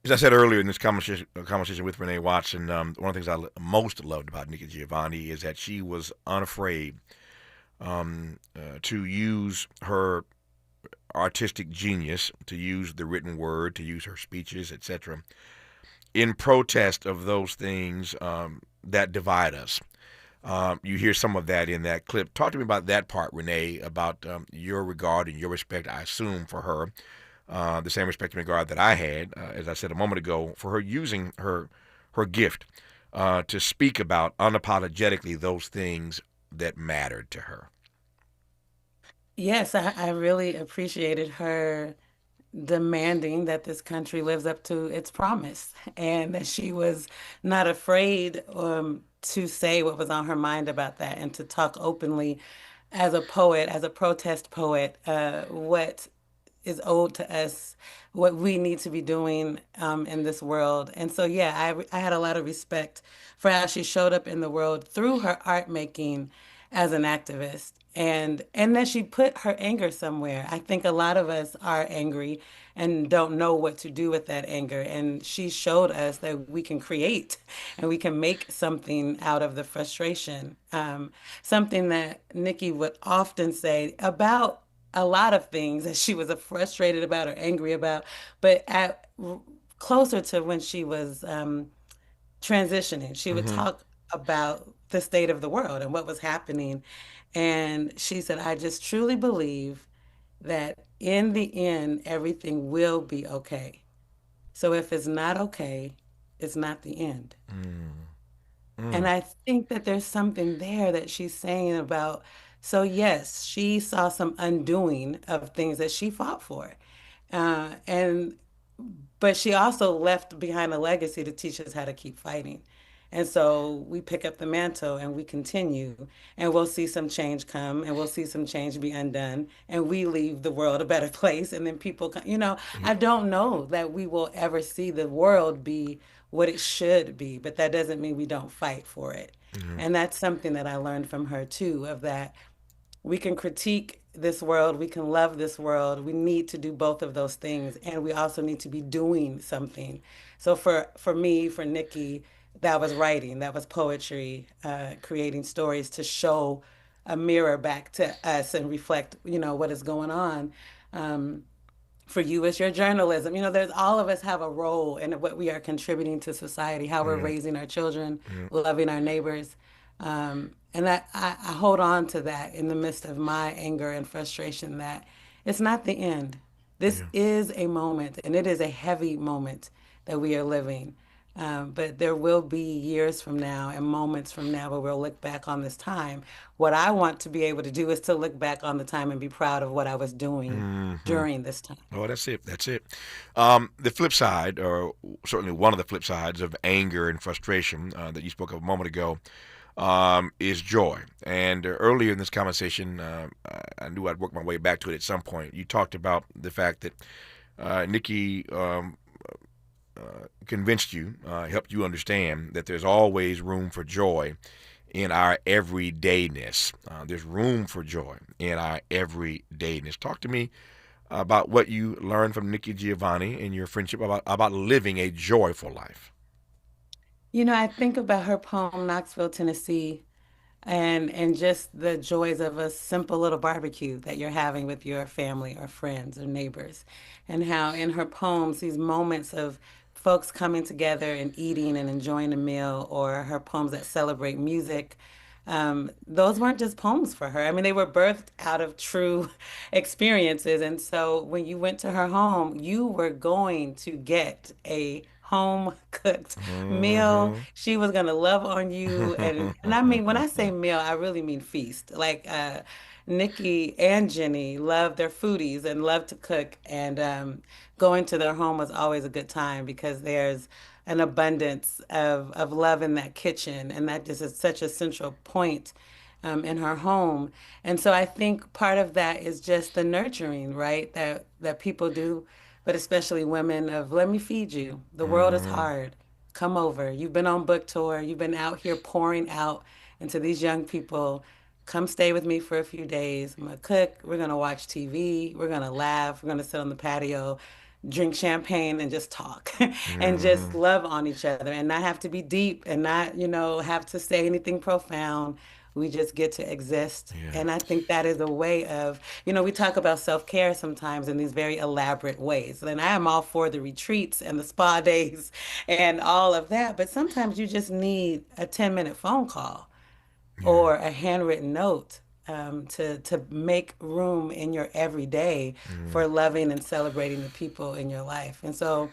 As I said earlier in this conversation with Renée Watson, one of the things I most loved about Nikki Giovanni is that she was unafraid to use her artistic genius, to use the written word, to use her speeches, etc., in protest of those things that divide us. You hear some of that in that clip. Talk to me about that part, Renée, about your regard and your respect, I assume, for her. The same respect and regard that I had, as I said a moment ago, for her using her gift to speak about unapologetically those things that mattered to her. Yes, I really appreciated her demanding that this country lives up to its promise, and that she was not afraid to say what was on her mind about that, and to talk openly as a poet, as a protest poet, what is owed to us, what we need to be doing in this world. And so, yeah, I had a lot of respect for how she showed up in the world through her art making as an activist, and that she put her anger somewhere. I think a lot of us are angry and don't know what to do with that anger. And she showed us that we can create and we can make something out of the frustration. Something that Nikki would often say about a lot of things that she was frustrated about or angry about, but closer to when she was transitioning, she would talk about the state of the world and what was happening. And she said, I just truly believe that in the end, everything will be okay. So if it's not okay, it's not the end. And I think that there's something there that she's saying about, so yes, she saw some undoing of things that she fought for. But she also left behind a legacy to teach us how to keep fighting. And so we pick up the mantle and we continue, and we'll see some change come, and we'll see some change be undone, and we leave the world a better place. And then people, I don't know that we will ever see the world be what it should be, but that doesn't mean we don't fight for it. And that's something that I learned from her too, of that we can critique this world, we can love this world. We need to do both of those things, and we also need to be doing something. So for me, for Nikki, that was writing, that was poetry, creating stories to show a mirror back to us and reflect, what is going on. For you, it's your journalism. There's all of us have a role in what we are contributing to society, how we're raising our children, loving our neighbors. And that I hold on to that in the midst of my anger and frustration, that it's not the end. This is a moment, and it is a heavy moment that we are living. But there will be years from now and moments from now where we'll look back on this time. What I want to be able to do is to look back on the time and be proud of what I was doing during this time. Oh, that's it. That's it. The flip side, or certainly one of the flip sides of anger and frustration that you spoke of a moment ago, is joy. And earlier in this conversation, I knew I'd work my way back to it at some point. You talked about the fact that Nikki convinced you, helped you understand that there's always room for joy in our everydayness. There's room for joy in our everydayness. Talk to me about what you learned from Nikki Giovanni in your friendship about living a joyful life. I think about her poem, Knoxville, Tennessee, and just the joys of a simple little barbecue that you're having with your family or friends or neighbors, and how in her poems, these moments of folks coming together and eating and enjoying a meal, or her poems that celebrate music, those weren't just poems for her. I mean, they were birthed out of true experiences. And so when you went to her home, you were going to get a home cooked meal. She was going to love on you. And I mean, when I say meal, I really mean feast. Like Nikki and Jenny love their foodies and love to cook. And going to their home was always a good time because there's an abundance of love in that kitchen. And that just is such a central point in her home. And so I think part of that is just the nurturing, right, that people do, but especially women, of let me feed you. The world is hard. Come over. You've been on book tour. You've been out here pouring out into these young people. Come stay with me for a few days. I'm going to cook. We're going to watch TV. We're going to laugh. We're going to sit on the patio, drink champagne, and just talk and just love on each other and not have to be deep and not, have to say anything profound. We just get to exist. And I think that is a way of, we talk about self-care sometimes in these very elaborate ways. And I am all for the retreats and the spa days and all of that. But sometimes you just need a 10-minute phone call or a handwritten note to make room in your everyday for loving and celebrating the people in your life. And so,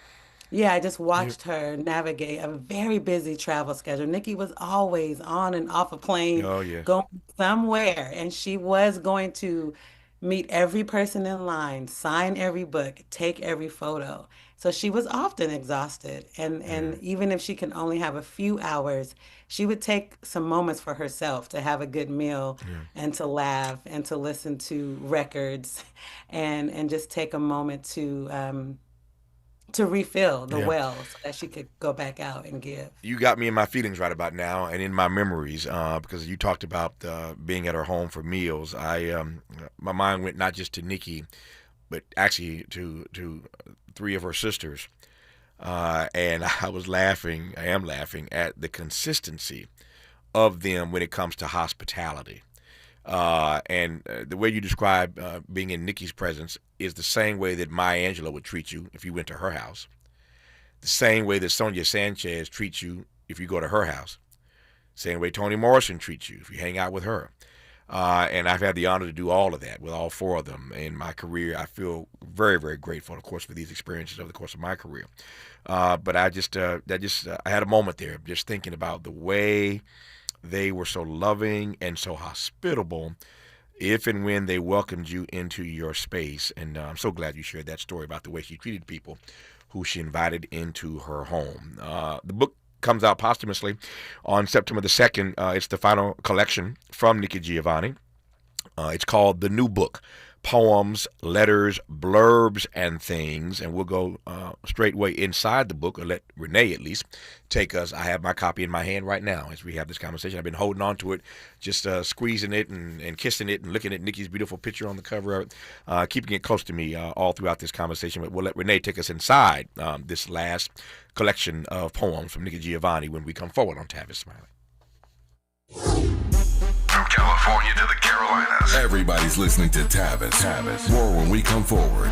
I just watched her navigate a very busy travel schedule. Nikki was always on and off a plane, going somewhere, and she was going to meet every person in line, sign every book, take every photo. So she was often exhausted. And even if she can only have a few hours, she would take some moments for herself to have a good meal and to laugh and to listen to records and just take a moment to refill the well so that she could go back out and give. You got me in my feelings right about now and in my memories because you talked about being at her home for meals. My mind went not just to Nikki, but actually to three of her sisters. And I am laughing at the consistency of them when it comes to hospitality. And the way you describe being in Nikki's presence is the same way that Maya Angelou would treat you if you went to her house. The same way that Sonia Sanchez treats you if you go to her house. Same way Toni Morrison treats you if you hang out with her. And I've had the honor to do all of that with all four of them in my career. I feel very, very grateful, of course, for these experiences over the course of my career. But I had a moment there just thinking about the way they were so loving and so hospitable if and when they welcomed you into your space. And I'm so glad you shared that story about the way she treated people who she invited into her home. The book comes out posthumously on September the 2nd. It's the final collection from Nikki Giovanni. It's called The New Book, Poems, Letters, Blurbs, and Things. And we'll go straightway inside the book, or let Renee at least take us. I have my copy in my hand right now as we have this conversation. I've been holding on to it, just squeezing it and kissing it and looking at Nikki's beautiful picture on the cover of it, keeping it close to me all throughout this conversation. But we'll let Renee take us inside this last collection of poems from Nikki Giovanni when we come forward on Tavis Smiley. From California to the Carolinas, everybody's listening to Tavis. More when we come forward.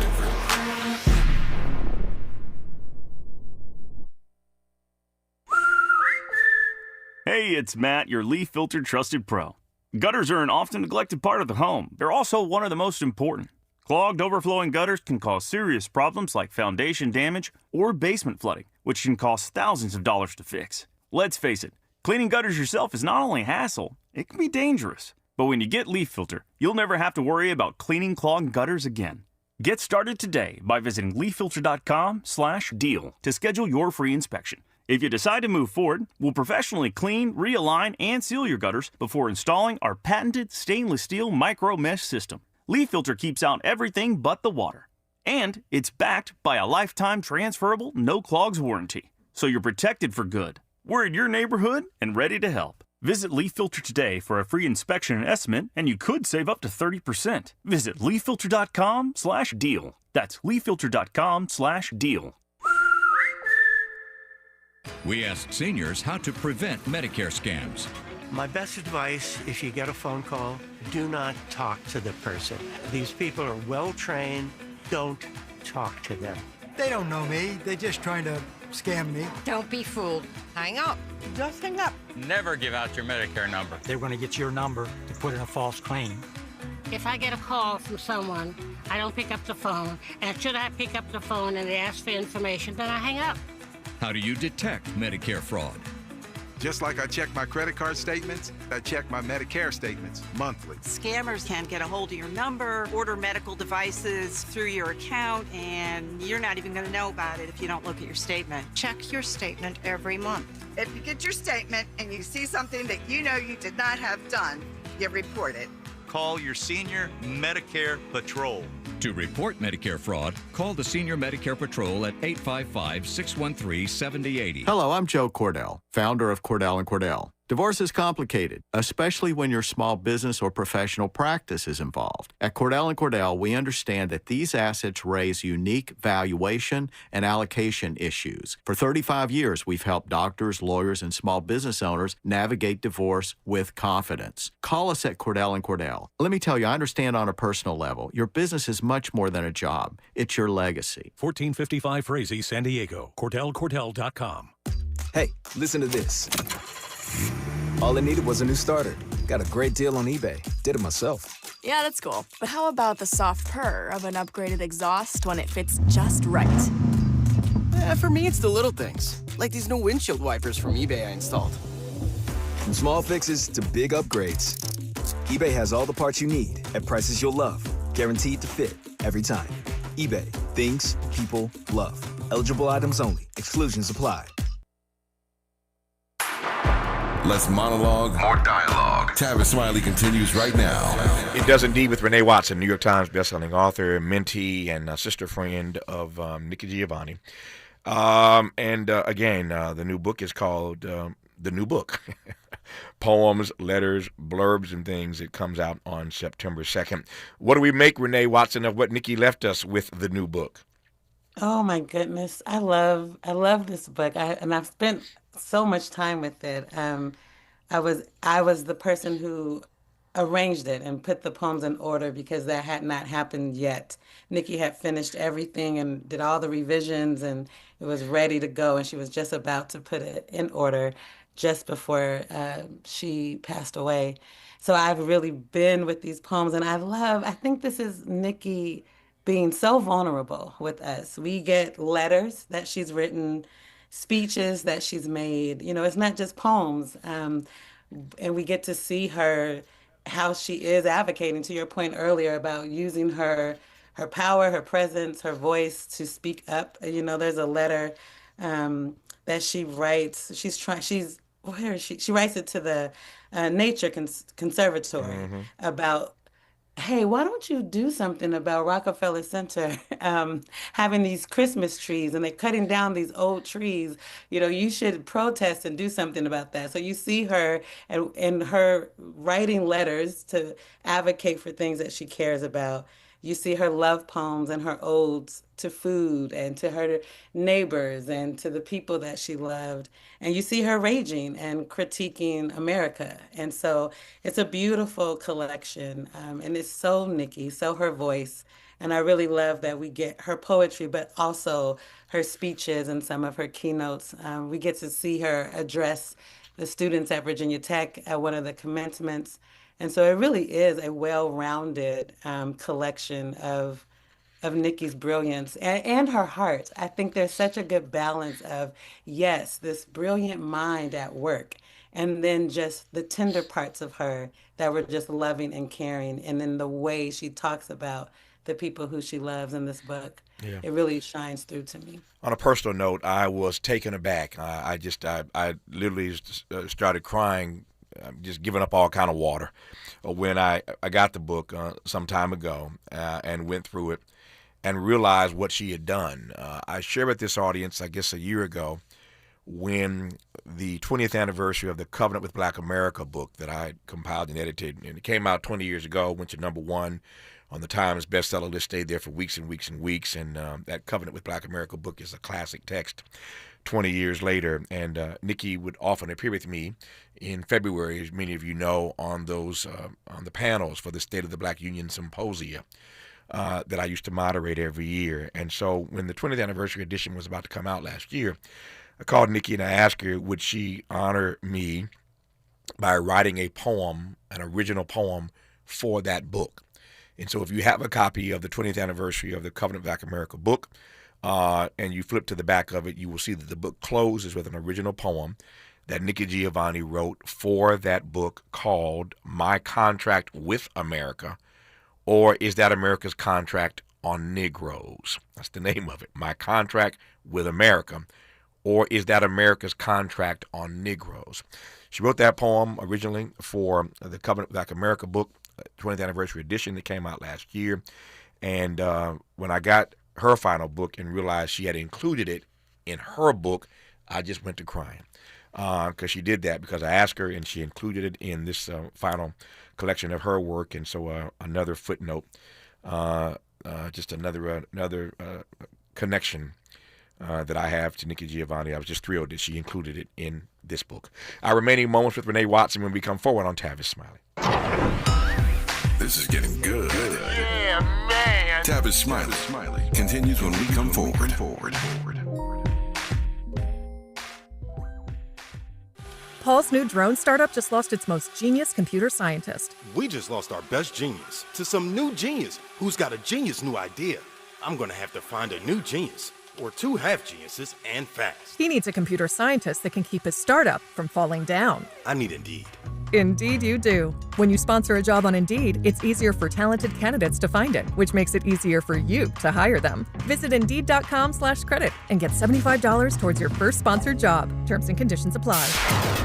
Hey, it's Matt, your leaf filter trusted pro. Gutters are an often neglected part of the home. They're also one of the most important. Clogged, overflowing gutters can cause serious problems like foundation damage or basement flooding, which can cost thousands of dollars to fix. Let's face it, cleaning gutters yourself is not only a hassle, it can be dangerous. But when you get Leaf Filter, you'll never have to worry about cleaning clogged gutters again. Get started today by visiting leaffilter.com/deal to schedule your free inspection. If you decide to move forward, we'll professionally clean, realign, and seal your gutters before installing our patented stainless steel micro mesh system. Leaf Filter keeps out everything but the water. And it's backed by a lifetime transferable no clogs warranty. So you're protected for good. We're in your neighborhood and ready to help. Visit Leaf Filter today for a free inspection and estimate, and you could save up to 30%. Visit leaffilter.com/deal. That's leaffilter.com/deal. We asked seniors how to prevent Medicare scams. My best advice, if you get a phone call, do not talk to the person. These people are well trained. Don't talk to them. They don't know me. They're just trying to scam me. Don't be fooled. Hang up. Just hang up. Never give out your Medicare number. They're going to get your number to put in a false claim. If I get a call from someone, I don't pick up the phone. And should I pick up the phone and they ask for information, then I hang up. How do you detect Medicare fraud? Just like I check my credit card statements, I check my Medicare statements monthly. Scammers can get a hold of your number, order medical devices through your account, and you're not even going to know about it if you don't look at your statement. Check your statement every month. If you get your statement and you see something that you know you did not have done, you report it. Call your senior Medicare Patrol. To report Medicare fraud, call the Senior Medicare Patrol at 855-613-7080. Hello, I'm Joe Cordell, founder of Cordell & Cordell. Divorce is complicated, especially when your small business or professional practice is involved. At Cordell & Cordell, we understand that these assets raise unique valuation and allocation issues. For 35 years, we've helped doctors, lawyers, and small business owners navigate divorce with confidence. Call us at Cordell & Cordell. Let me tell you, I understand on a personal level, your business is much more than a job. It's your legacy. 1455 Frazee, San Diego. CordellCordell.com. Hey, listen to this. All I needed was a new starter. Got a great deal on eBay. Did it myself. Yeah, that's cool. But how about the soft purr of an upgraded exhaust when it fits just right? For me, it's the little things. Like these new windshield wipers from eBay I installed. From small fixes to big upgrades, eBay has all the parts you need at prices you'll love. Guaranteed to fit every time. eBay. Things people love. Eligible items only. Exclusions apply. Less monologue, more dialogue. Tavis Smiley continues right now. It does indeed with Renée Watson, New York Times bestselling author, mentee, and sister friend of Nikki Giovanni. Again, the new book is called The New Book. Poems, letters, blurbs, and things. It comes out on September 2nd. What do we make, Renée Watson, of what Nikki left us with the new book? Oh my goodness, I love this book. I've spent so much time with it. I was the person who arranged it and put the poems in order because that had not happened yet. Nikki had finished everything and did all the revisions, and it was ready to go, and she was just about to put it in order just before she passed away. So I've really been with these poems, and I think this is Nikki being so vulnerable with us. We get letters that she's written, speeches that she's made. You know, it's not just poems. And we get to see her, how she is advocating, to your point earlier about using her power, her presence, her voice to speak up. You know, there's a letter that she writes. Where is she? She writes it to the Nature Conservatory about, hey, why don't you do something about Rockefeller Center having these Christmas trees and they're cutting down these old trees? You know, you should protest and do something about that. So you see her and her writing letters to advocate for things that she cares about. You see her love poems and her odes to food and to her neighbors and to the people that she loved. And you see her raging and critiquing America. And so it's a beautiful collection. And it's so Nikki, so her voice. And I really love that we get her poetry, but also her speeches and some of her keynotes. We get to see her address the students at Virginia Tech at one of the commencements. And so it really is a well-rounded collection of Nikki's brilliance and her heart. I think there's such a good balance of, yes, this brilliant mind at work, and then just the tender parts of her that were just loving and caring. And then the way she talks about the people who she loves in this book, it really shines through to me. On a personal note, I was taken aback. I literally started crying, just giving up all kind of water when I got the book some time ago and went through it and realized what she had done. I shared with this audience, I guess a year ago, when the 20th anniversary of the Covenant with Black America book that I compiled and edited, and it came out 20 years ago, went to #1 on the Times bestseller list, stayed there for weeks and weeks and weeks, and that Covenant with Black America book is a classic text 20 years later. And Nikki would often appear with me in February, as many of you know, on those on the panels for the State of the Black Union Symposia that I used to moderate every year. And so when the 20th anniversary edition was about to come out last year, I called Nikki and I asked her, would she honor me by writing a poem, an original poem for that book? And so if you have a copy of the 20th anniversary of the Covenant of Black America book, and you flip to the back of it, you will see that the book closes with an original poem that Nikki Giovanni wrote for that book called My Contract with America, or Is That America's Contract on Negroes? That's the name of it. My Contract with America, or Is That America's Contract on Negroes? She wrote that poem originally for the Covenant of Black America book, 20th anniversary edition that came out last year. And when I got her final book and realized she had included it in her book, I just went to crying because she did that, because I asked her and she included it in this final collection of her work. And so another footnote, just another connection that I have to Nikki Giovanni. I was just thrilled that she included it in this book. Our remaining moments with Renée Watson when we come forward on Tavis Smiley. This is getting good. Yeah, man. Tavis Smiley continues when we come forward. Paul's new drone startup just lost its most genius computer scientist. We just lost our best genius to some new genius who's got a genius new idea. I'm going to have to find a new genius, or two half geniuses, and fast. He needs a computer scientist that can keep his startup from falling down. I need Indeed. Indeed you do. When you sponsor a job on Indeed, it's easier for talented candidates to find it, which makes it easier for you to hire them. Visit Indeed.com/credit and get $75 towards your first sponsored job. Terms and conditions apply.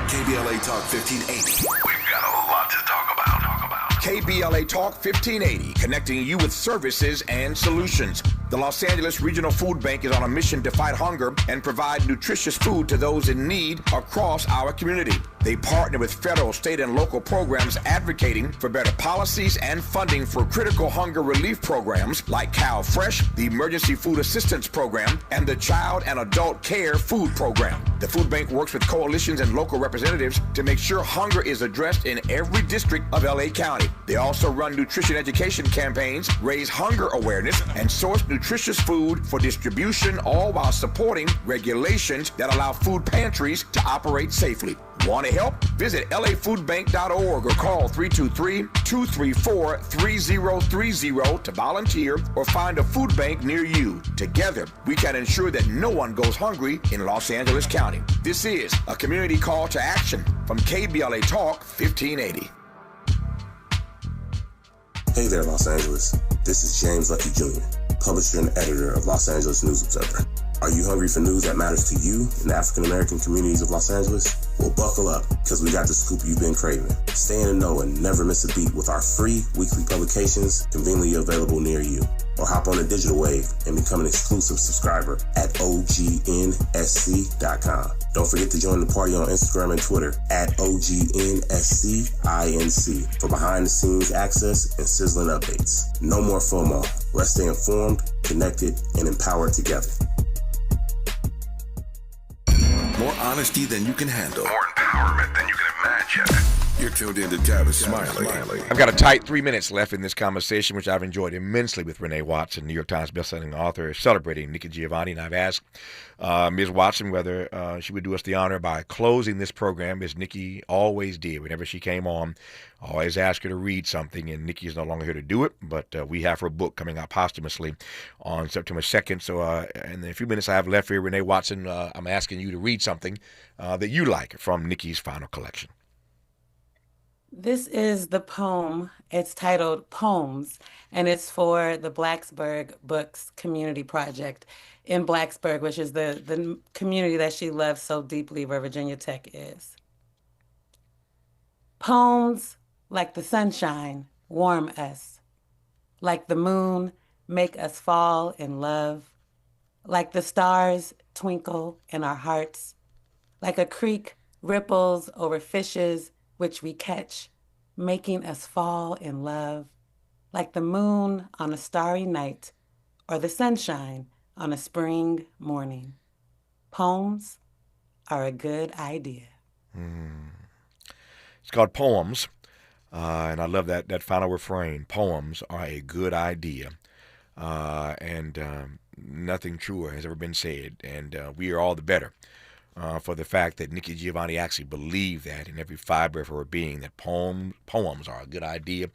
KBLA Talk 1580. We've got a lot to talk about. KBLA Talk 1580, connecting you with services and solutions. The Los Angeles Regional Food Bank is on a mission to fight hunger and provide nutritious food to those in need across our community. They partner with federal, state, and local programs advocating for better policies and funding for critical hunger relief programs like Cal Fresh, the Emergency Food Assistance Program, and the Child and Adult Care Food Program. The food bank works with coalitions and local representatives to make sure hunger is addressed in every district of LA County. They also run nutrition education campaigns, raise hunger awareness, and source nutritious food for distribution, all while supporting regulations that allow food pantries to operate safely. Want to help? Visit lafoodbank.org or call 323-234-3030 to volunteer or find a food bank near you. Together, we can ensure that no one goes hungry in Los Angeles County. This is a community call to action from KBLA Talk 1580. Hey there, Los Angeles. This is James Lucky Jr., publisher and editor of Los Angeles News Observer. Are you hungry for news that matters to you in the African-American communities of Los Angeles? Well, buckle up, because we got the scoop you've been craving. Stay in the know and never miss a beat with our free weekly publications conveniently available near you. Or hop on the digital wave and become an exclusive subscriber at OGNSC.com. Don't forget to join the party on Instagram and Twitter at OGNSCINC for behind-the-scenes access and sizzling updates. No more FOMO. Let's stay informed, connected, and empowered together. More honesty than you can handle. More empowerment than you can imagine. You're tuned in to Tavis Smiley. I've got a tight 3 minutes left in this conversation, which I've enjoyed immensely with Renée Watson, New York Times bestselling author, celebrating Nikki Giovanni. And I've asked Ms. Watson whether she would do us the honor by closing this program, as Nikki always did whenever she came on. I always ask her to read something, and Nikki is no longer here to do it, but we have her book coming out posthumously on September 2nd. So in the few minutes I have left here, Renée Watson, I'm asking you to read something that you like from Nikki's final collection. This is the poem. It's titled Poems, and it's for the Blacksburg Books Community Project in Blacksburg, which is the community that she loves so deeply, where Virginia Tech is. Poems, like the sunshine, warm us. Like the moon, make us fall in love. Like the stars, twinkle in our hearts. Like a creek ripples over fishes, which we catch, making us fall in love, like the moon on a starry night or the sunshine on a spring morning. Poems are a good idea. It's called Poems, and I love that final refrain. Poems are a good idea, and nothing truer has ever been said, and we are all the better for the fact that Nikki Giovanni actually believed that in every fiber of her being, that poems are a good idea.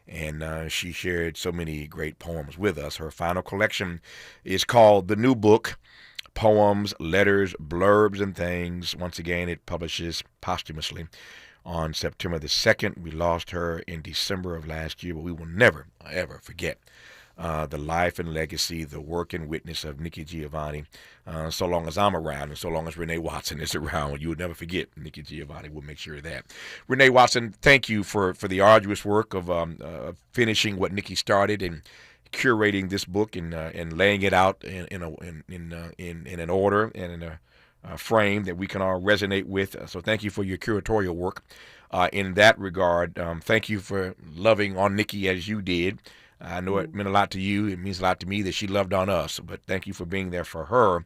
And she shared so many great poems with us. Her final collection is called The New Book, Poems, Letters, Blurbs, and Things. Once again, it publishes posthumously on September the 2nd. We lost her in December of last year, but we will never, ever forget the life and legacy, the work and witness of Nikki Giovanni. So long as I'm around and so long as Renée Watson is around, you would never forget Nikki Giovanni. We'll make sure of that. Renée Watson, thank you for the arduous work of finishing what Nikki started and curating this book and laying it out in an order and in a frame that we can all resonate with. So thank you for your curatorial work in that regard. Thank you for loving on Nikki as you did. I know it meant a lot to you. It means a lot to me that she loved on us. But thank you for being there for her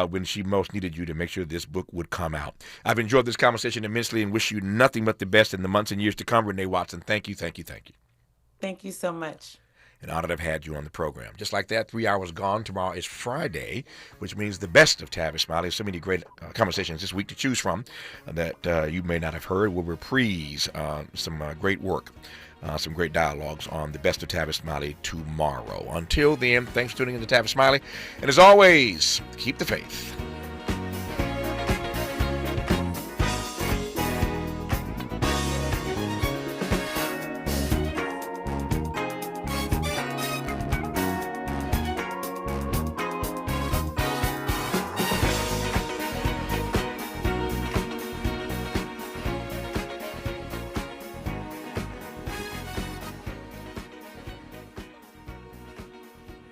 when she most needed you to make sure this book would come out. I've enjoyed this conversation immensely and wish you nothing but the best in the months and years to come. Renée Watson, thank you, thank you, thank you. Thank you so much. An honor to have had you on the program. Just like that, 3 hours gone. Tomorrow is Friday, which means the best of Tavis Smiley. So many great conversations this week to choose from that you may not have heard. We'll reprise some great work. Some great dialogues on the best of Tavis Smiley tomorrow. Until then, thanks for tuning in to Tavis Smiley. And as always, keep the faith.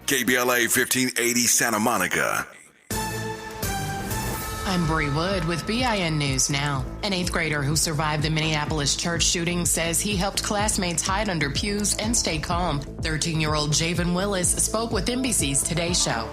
KBLA 1580 Santa Monica. I'm Bree Wood with BIN News Now. An 8th grader who survived the Minneapolis church shooting says he helped classmates hide under pews and stay calm. 13-year-old Javen Willis spoke with NBC's Today Show.